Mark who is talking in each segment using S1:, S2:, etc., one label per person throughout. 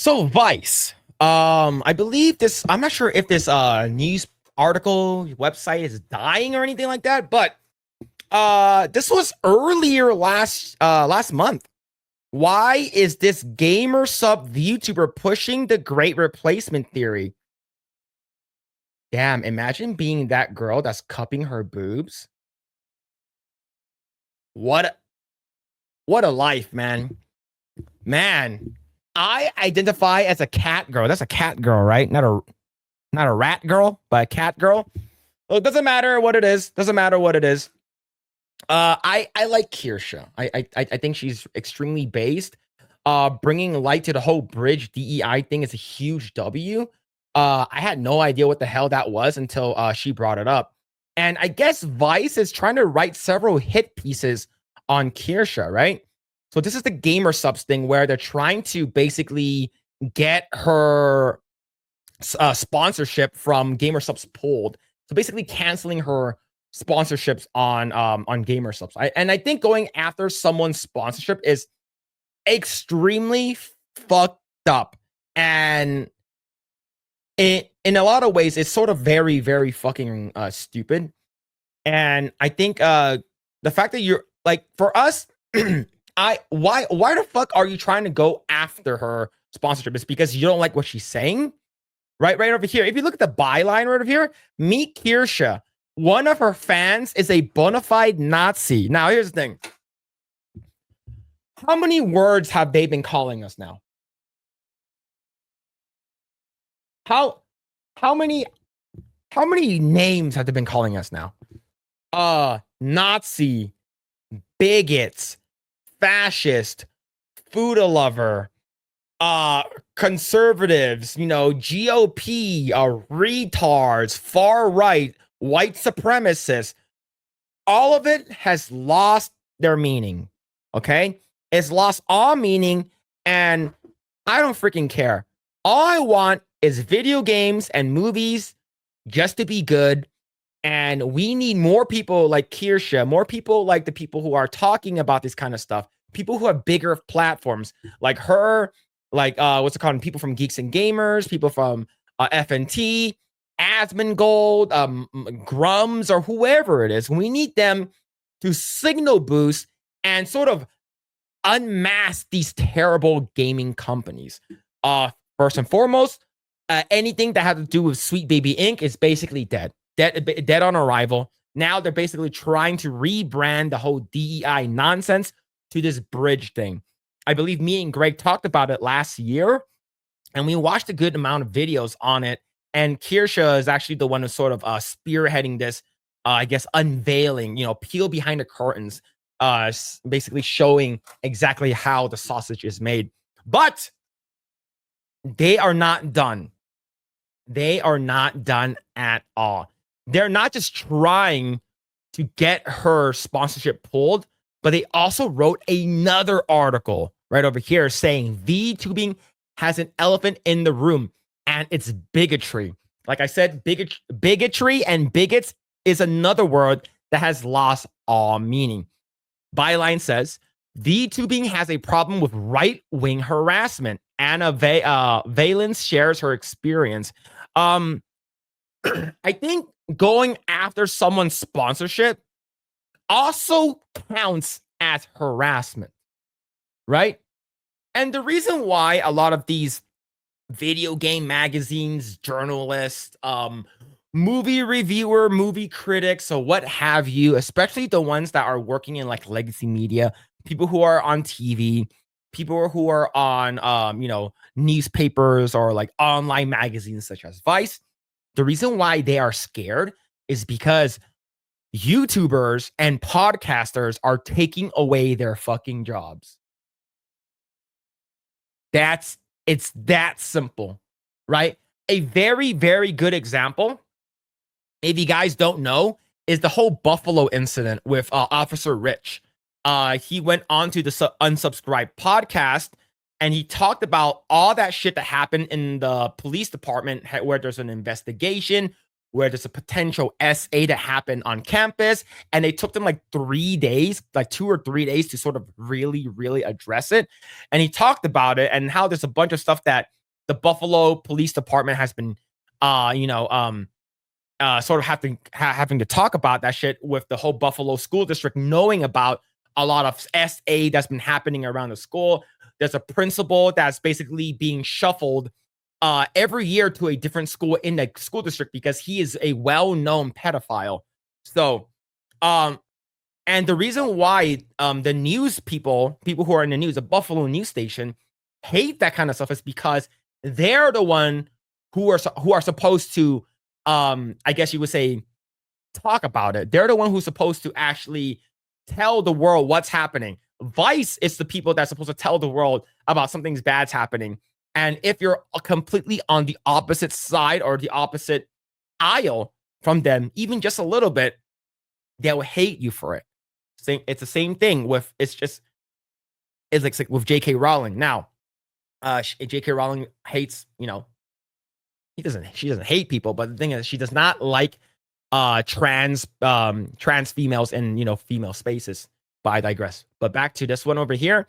S1: So Vice, I believe this. I'm not sure if this news article website is dying or anything like that, but this was earlier last month. Why is this gamer sub VTuber pushing the great replacement theory? Damn, imagine being that girl that's cupping her boobs. What a life, man. Man, I identify as a cat girl. That's a cat girl, right? Not a rat girl, but a cat girl. Well, it doesn't matter what it is. Doesn't matter what it is. I like Kirsche. I think she's extremely based. Bringing light to the whole bridge DEI thing is a huge W. I had no idea what the hell that was until she brought it up. And I guess Vice is trying to write several hit pieces on Kirsche, right? So this is the gamer subs thing where they're trying to basically get her sponsorship from gamer subs pulled. So basically canceling her sponsorships on gamer subs. And I think going after someone's sponsorship is extremely fucked up. And in a lot of ways, it's sort of very, very fucking stupid. And I think the fact that you're like, for us, why the fuck are you trying to go after her sponsorship? It's because you don't like what she's saying, right over here. If you look at the byline right over here, meet Kirsche. One of her fans is a bona fide Nazi. Now, here's the thing. How many words have they been calling us now? How many names have they been calling us now? Nazi, bigots, fascist, food lover, conservatives, GOP, retards, far right, white supremacists. All of it has lost their meaning. Okay? It's lost all meaning, and I don't freaking care. All I want is video games and movies just to be good. And we need more people like Kirsche, more people like the people who are talking about this kind of stuff, people who have bigger platforms like her, like what's it called? People from Geeks and Gamers, people from FNT, Asmongold, Grums, or whoever it is. We need them to signal boost and sort of unmask these terrible gaming companies. First and foremost, anything that has to do with Sweet Baby Inc. is basically dead on arrival. Now they're basically trying to rebrand the whole DEI nonsense to this bridge thing. I believe me and Greg talked about it last year, and we watched a good amount of videos on it. And Kirsche is actually the one who's sort of spearheading this, I guess, unveiling, peel behind the curtains, basically showing exactly how the sausage is made. But they are not done. They are not done at all. They're not just trying to get her sponsorship pulled, but they also wrote another article right over here saying VTubing has an elephant in the room, and it's bigotry. Like I said, bigotry and bigots is another word that has lost all meaning. Byline says, VTubing has a problem with right-wing harassment. Anna Valence shares her experience. I think going after someone's sponsorship also counts as harassment, right? And the reason why a lot of these video game magazines, journalists, movie reviewer, movie critics, or what have you, especially the ones that are working in like legacy media, people who are on TV, people who are on, newspapers or like online magazines such as Vice, the reason why they are scared is because YouTubers and podcasters are taking away their fucking jobs. It's that simple, right? A very, very good example, if you guys don't know, is the whole Buffalo incident with Officer Rich. He went on to the Unsubscribed podcast, and he talked about all that shit that happened in the police department where there's an investigation, where there's a potential SA to happen on campus, and it took them like 3 days, like 2 or 3 days to sort of really, really address it. And he talked about it and how there's a bunch of stuff that the Buffalo Police Department has been, sort of having to talk about that shit with the whole Buffalo school district knowing about a lot of SA that's been happening around the school. There's a principal that's basically being shuffled every year to a different school in the school district because he is a well-known pedophile. So, and the reason why the news people who are in the news, the Buffalo news station, hate that kind of stuff is because they're the one who are supposed to, I guess you would say, talk about it. They're the one who's supposed to actually tell the world what's happening. Vice is the people that's supposed to tell the world about something's bad's happening. And if you're completely on the opposite side or the opposite aisle from them, even just a little bit, they'll hate you for it. It's the same thing with, it's like with J.K. Rowling. Now, J.K. Rowling hates, she doesn't hate people, but the thing is, she does not like trans females in female spaces. But I digress. But back to this one over here.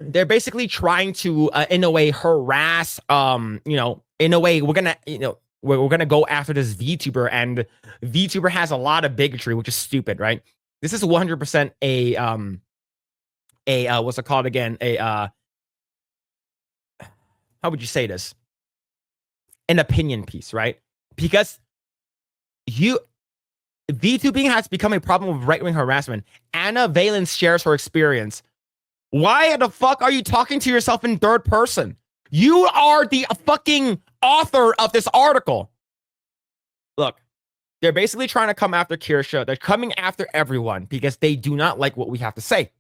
S1: They're basically trying to in a way harass in a way we're gonna go after this VTuber, and VTuber has a lot of bigotry, which is stupid, right? This is 100% a what's it called again? How would you say this? An opinion piece, right? Because VTubing has become a problem of right-wing harassment. Anna Valence shares her experience. Why the fuck are you talking to yourself in third person? You are the fucking author of this article. Look, they're basically trying to come after Kirsche. They're coming after everyone because they do not like what we have to say.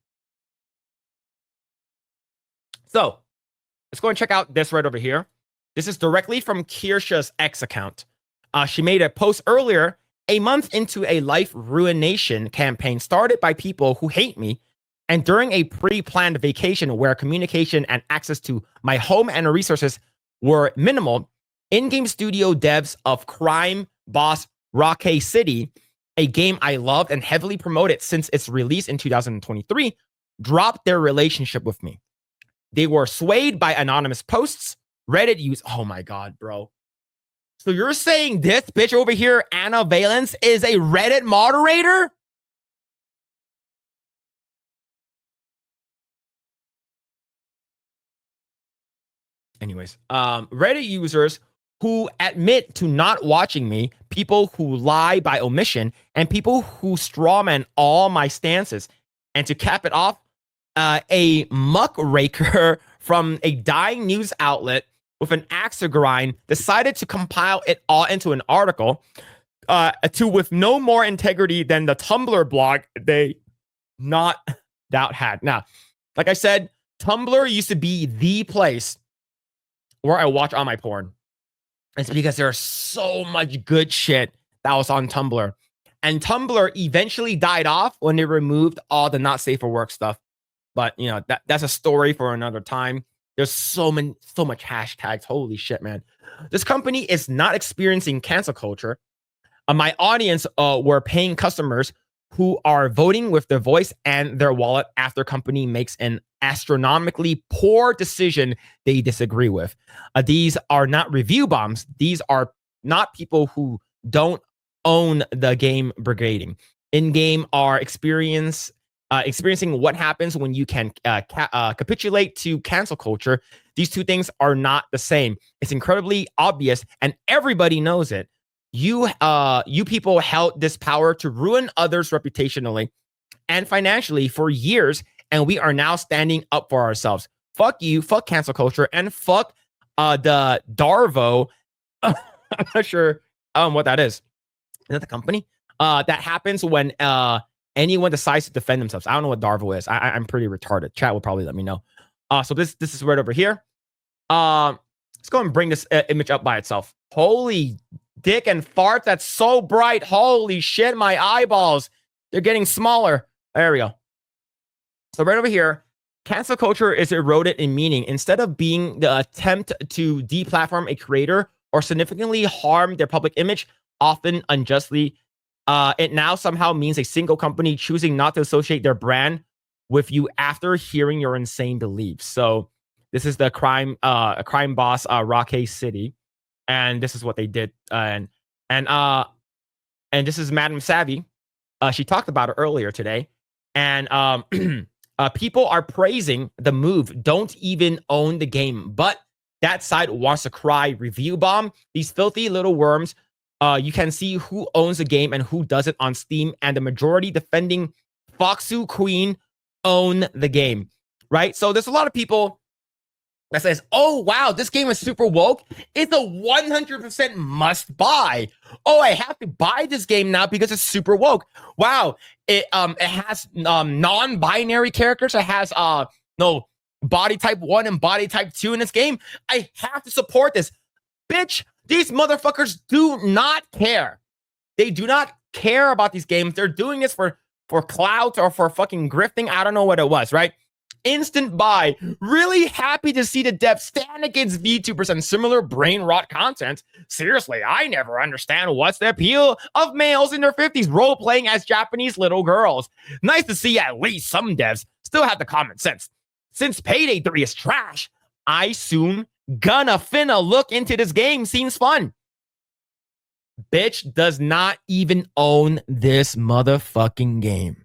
S1: So, let's go and check out this right over here. This is directly from Kirsche's X account. She made a post earlier, a month into a life ruination campaign started by people who hate me, and during a pre-planned vacation where communication and access to my home and resources were minimal, in-game studio devs of Crime Boss Rocky City, a game I loved and heavily promoted since its release in 2023, dropped their relationship with me. They were swayed by anonymous posts, Reddit use. Oh my God, bro. So you're saying this bitch over here, Anna Valence, is a Reddit moderator? Anyways, Reddit users who admit to not watching me, people who lie by omission, and people who strawman all my stances. And to cap it off, a muckraker from a dying news outlet with an axe to grind decided to compile it all into an article with no more integrity than the Tumblr blog they not doubt had. Now, like I said, Tumblr used to be the place where I watch all my porn. It's because there's so much good shit that was on Tumblr. And Tumblr eventually died off when they removed all the not safe for work stuff. But, that's a story for another time. There's so much hashtags. Holy shit, man. This company is not experiencing cancel culture. My audience were paying customers who are voting with their voice and their wallet after company makes an astronomically poor decision they disagree with. These are not review bombs. These are not people who don't own the game brigading. In-game are experiencing what happens when you can capitulate to cancel culture. These two things are not the same. It's incredibly obvious, and everybody knows it. You people held this power to ruin others reputationally and financially for years, and we are now standing up for ourselves. Fuck you, fuck cancel culture, and fuck the Darvo. I'm not sure what that is. Is that the company? That happens when anyone decides to defend themselves. I don't know what Darvo is. I'm pretty retarded. Chat will probably let me know. So this is right over here. Let's go and bring this image up by itself. Holy dick and fart, that's so bright. Holy shit, my eyeballs. They're getting smaller. There we go. So right over here, cancel culture is eroded in meaning. Instead of being the attempt to deplatform a creator or significantly harm their public image, often unjustly. It now somehow means a single company choosing not to associate their brand with you after hearing your insane beliefs. So this is the crime boss, Rocky City, and this is what they did. And this is Madam Savvy. She talked about it earlier today, and people are praising the move. Don't even own the game, but that side wants to cry review bomb. These filthy little worms. You can see who owns the game and who doesn't on Steam, and the majority defending Foxu Queen own the game, right? So there's a lot of people that says, oh, wow, this game is super woke. It's a 100% must buy. Oh, I have to buy this game now because it's super woke. Wow, it has non-binary characters. It has no body type 1 and body type 2 in this game. I have to support this. Bitch, these motherfuckers do not care. They do not care about these games. They're doing this for clout or for fucking grifting. I don't know what it was, right? Instant buy. Really happy to see the devs stand against VTubers and similar brain rot content. Seriously, I never understand what's the appeal of males in their 50s role-playing as Japanese little girls. Nice to see at least some devs still have the common sense. Since Payday 3 is trash, I soon gonna finna look into this game. Seems fun. Bitch does not even own this motherfucking game.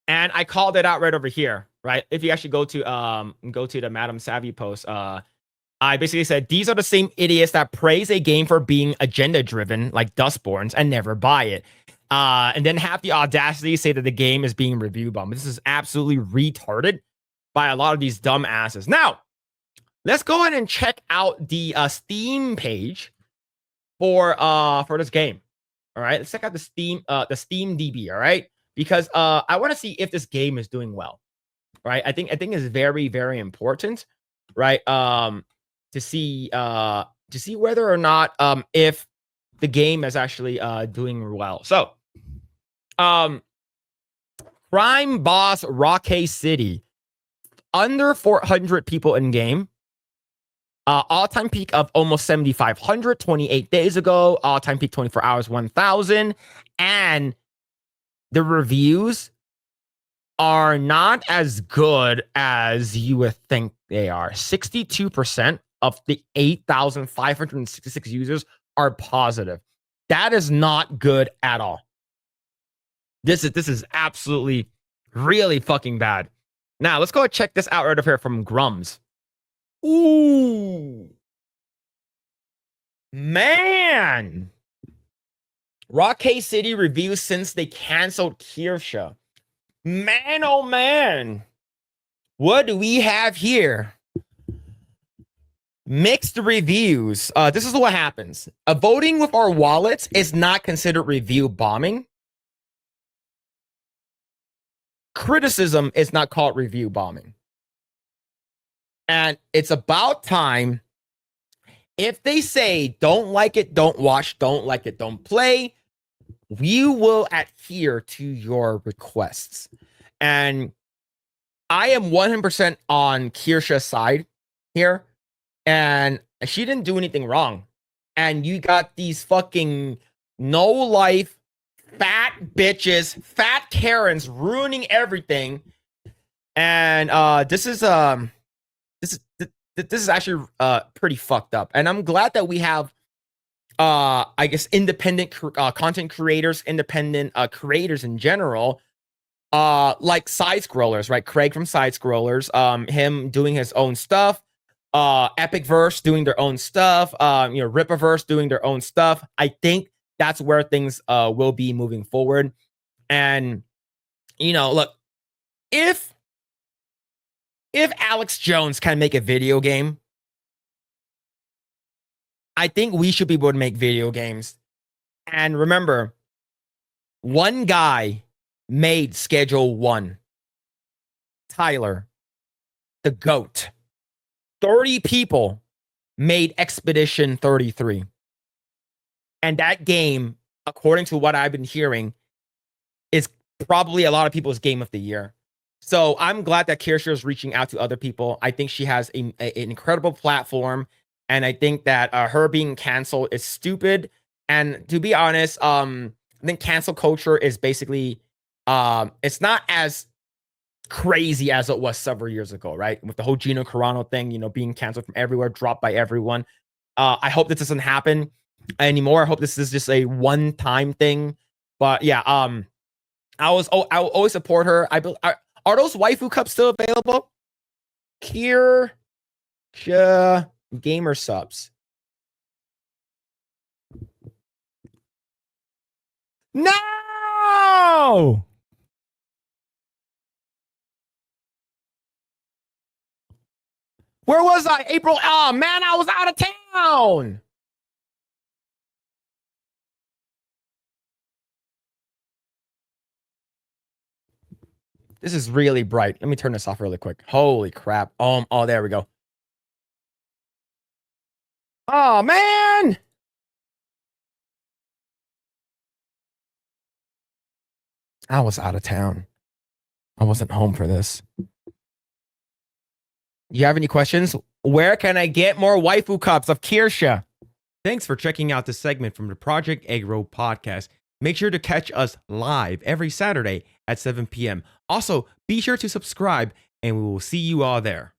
S1: And I called it out right over here, right? If you actually go to the Madam Savvy post, I basically said, these are the same idiots that praise a game for being agenda-driven, like Dustborns, and never buy it. And then have the audacity to say that the game is being review bombed. This is absolutely retarded by a lot of these dumb asses. Now, let's go ahead and check out the Steam page for this game. All right, let's check out the Steam DB. All right, because I want to see if this game is doing well. Right, I think it's very, very important. Right, to see whether or not if the game is actually doing well. So, Crime Boss Rocky City, under 400 people in game. All-time peak of almost 7,500, 28 days ago. All-time peak 24 hours, 1,000. And the reviews are not as good as you would think they are. 62% of the 8,566 users are positive. That is not good at all. This is absolutely really fucking bad. Now, let's go and check this out right over here from Grums. Ooh. Man. Rocky City reviews since they canceled Kirsche. Man, oh man. What do we have here? Mixed reviews. This is what happens. Voting with our wallets is not considered review bombing. Criticism is not called review bombing. And it's about time. If they say don't like it, don't watch, don't like it, don't play, we will adhere to your requests. And I am 100% on Kirsche's side here. And she didn't do anything wrong. And you got these fucking no life, fat bitches, fat Karens ruining everything. And this is actually pretty fucked up. And I'm glad that we have I guess independent content creators, independent creators in general, like side scrollers, right? Craig from Side Scrollers, him doing his own stuff, Epicverse doing their own stuff, Rippaverse doing their own stuff. I think that's where things will be moving forward. And look, if Alex Jones can make a video game, I think we should be able to make video games. And remember, one guy made Schedule 1. Tyler, the GOAT. 30 people made Expedition 33. And that game, according to what I've been hearing, is probably a lot of people's game of the year. So I'm glad that Kirsche is reaching out to other people. I think she has an incredible platform, and I think that her being canceled is stupid. And to be honest, I think cancel culture is basically, it's not as crazy as it was several years ago, right? With the whole Gino Carano thing, being canceled from everywhere, dropped by everyone. I hope this doesn't happen anymore. I hope this is just a one-time thing. But yeah, I will always support her. Are those waifu cups still available? Kirsche gamer subs. No! Where was I? April. Oh man, I was out of town. This is really bright. Let me turn this off really quick. Holy crap. Oh, there we go. Oh man. I was out of town. I wasn't home for this. You have any questions? Where can I get more waifu cups of Kirsche? Thanks for checking out this segment from the Project Eggroll podcast. Make sure to catch us live every Saturday at 7 p.m. Also, be sure to subscribe, and we will see you all there.